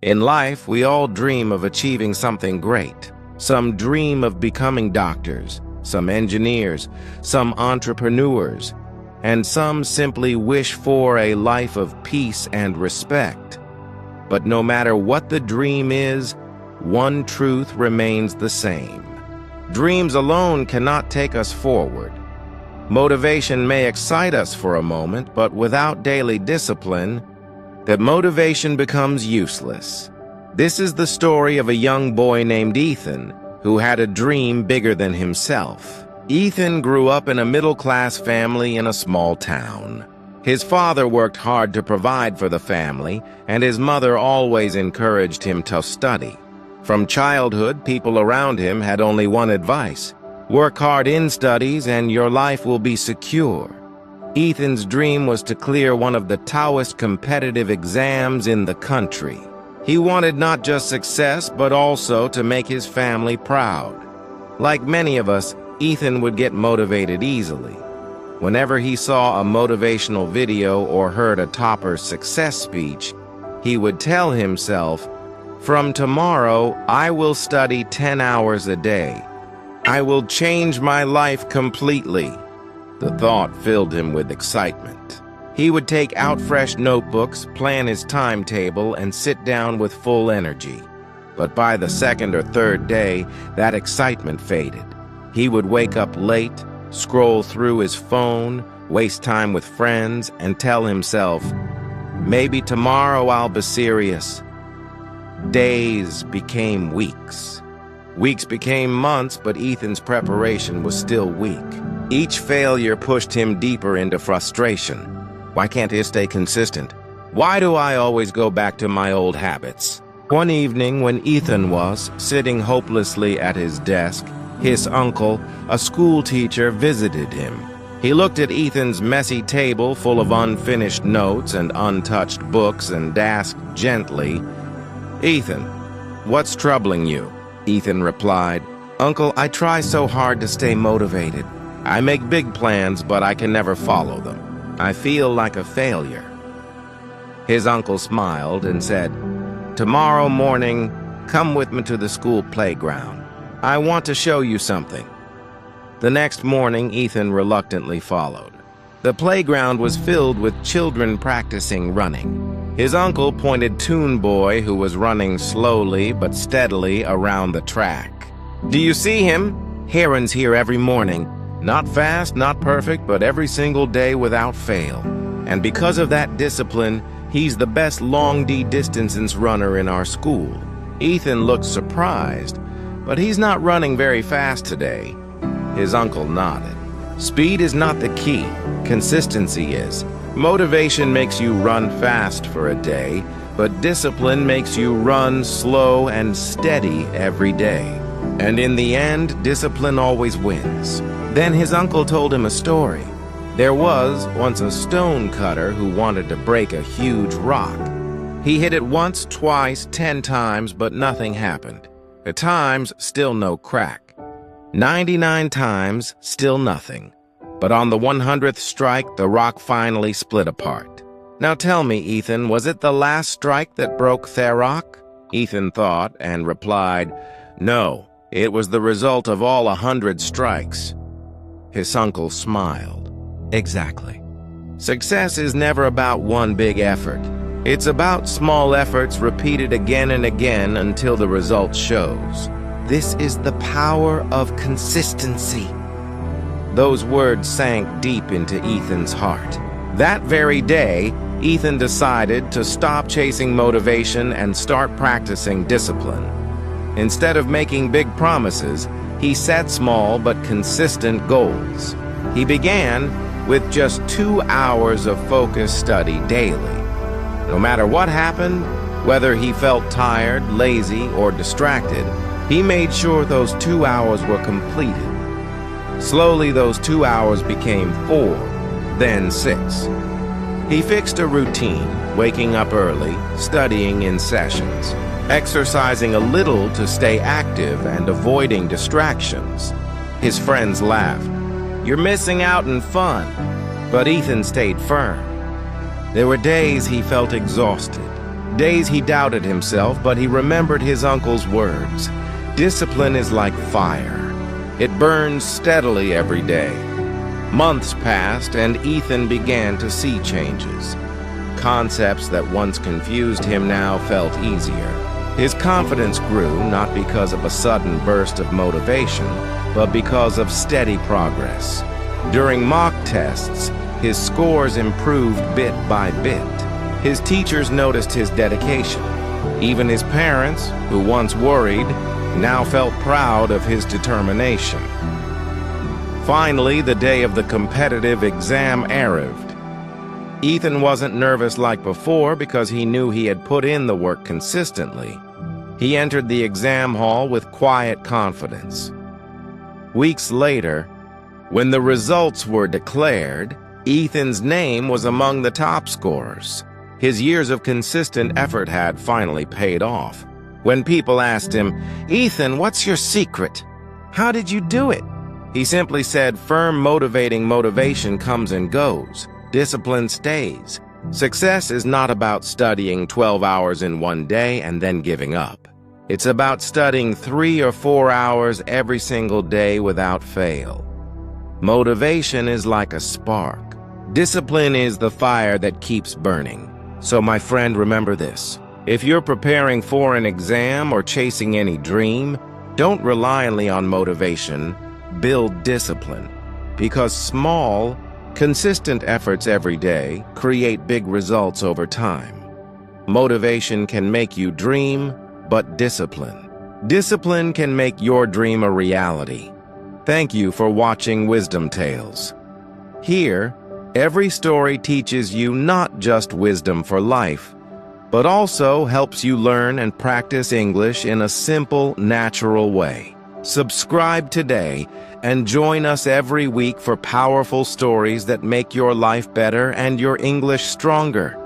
In life, we all dream of achieving something great. Some dream of becoming doctors, some engineers, some entrepreneurs, and some simply wish for a life of peace and respect. But no matter what the dream is, one truth remains the same. Dreams alone cannot take us forward. Motivation may excite us for a moment, but without daily discipline, that motivation becomes useless. This is the story of a young boy named Ethan, who had a dream bigger than himself. Ethan grew up in a middle-class family in a small town. His father worked hard to provide for the family, and his mother always encouraged him to study. From childhood, people around him had only one advice: work hard in studies and your life will be secure. Ethan's dream was to clear one of the toughest competitive exams in the country. He wanted not just success, but also to make his family proud. Like many of us, Ethan would get motivated easily. Whenever he saw a motivational video or heard a topper's success speech, he would tell himself, "From tomorrow, I will study 10 hours a day. I will change my life completely." The thought filled him with excitement. He would take out fresh notebooks, plan his timetable, and sit down with full energy. But by the second or third day, that excitement faded. He would wake up late, scroll through his phone, waste time with friends, and tell himself, "Maybe tomorrow I'll be serious." Days became weeks. Weeks became months, but Ethan's preparation was still weak. Each failure pushed him deeper into frustration. Why can't I stay consistent? Why do I always go back to my old habits? One evening, when Ethan was sitting hopelessly at his desk, his uncle, a school teacher, visited him. He looked at Ethan's messy table full of unfinished notes and untouched books and asked gently, "Ethan, what's troubling you?" Ethan replied, "Uncle, I try so hard to stay motivated. I make big plans, but I can never follow them. I feel like a failure." His uncle smiled and said, "Tomorrow morning, come with me to the school playground. I want to show you something." The next morning, Ethan reluctantly followed. The playground was filled with children practicing running. His uncle pointed Toon Boy, who was running slowly but steadily around the track. "Do you see him? He runs here every morning. Not fast, not perfect, but every single day without fail. And because of that discipline, he's the best long distance runner in our school." Ethan looked surprised, but he's not running very fast today. His uncle nodded. Speed is not the key. Consistency is. Motivation makes you run fast for a day, but discipline makes you run slow and steady every day. And in the end, discipline always wins. Then his uncle told him a story. There was once a stone cutter who wanted to break a huge rock. He hit it once, twice, 10 times, but nothing happened. At times, still no crack. 99 times, still nothing. But on the 100th strike, the rock finally split apart. Now tell me, Ethan, was it the last strike that broke the rock? Ethan thought and replied, "No, it was the result of all 100 strikes." His uncle smiled. Exactly. Success is never about one big effort. It's about small efforts repeated again and again until the result shows. This is the power of consistency. Those words sank deep into Ethan's heart. That very day, Ethan decided to stop chasing motivation and start practicing discipline. Instead of making big promises, he set small but consistent goals. He began with just 2 hours of focused study daily. No matter what happened, whether he felt tired, lazy, or distracted, he made sure those 2 hours were completed. Slowly, those 2 hours became 4, then 6. He fixed a routine, waking up early, studying in sessions, exercising a little to stay active and avoiding distractions. His friends laughed. "You're missing out on fun." But Ethan stayed firm. There were days he felt exhausted, Days he doubted himself, but he remembered his uncle's words. Discipline is like fire. It burns steadily every day. Months passed, and Ethan began to see changes. Concepts that once confused him now felt easier. His confidence grew not because of a sudden burst of motivation, but because of steady progress. During mock tests, his scores improved bit by bit. His teachers noticed his dedication. Even his parents, who once worried, now felt proud of his determination. Finally, the day of the competitive exam arrived. Ethan wasn't nervous like before because he knew he had put in the work consistently. He entered the exam hall with quiet confidence. Weeks later, when the results were declared, Ethan's name was among the top scorers. His years of consistent effort had finally paid off. When people asked him, "Ethan, what's your secret? How did you do it?" he simply said, "Firm, motivating motivation comes and goes. Discipline stays. Success is not about studying 12 hours in one day and then giving up. It's about studying 3 or 4 hours every single day without fail." Motivation is like a spark. Discipline is the fire that keeps burning. So my friend, remember this. If you're preparing for an exam or chasing any dream, don't rely only on motivation. Build discipline. Because small, consistent efforts every day create big results over time. Motivation can make you dream, but discipline can make your dream a reality. Thank you for watching Wisdom Tales. Here, every story teaches you not just wisdom for life, but also helps you learn and practice English in a simple, natural way. Subscribe today and join us every week for powerful stories that make your life better and your English stronger.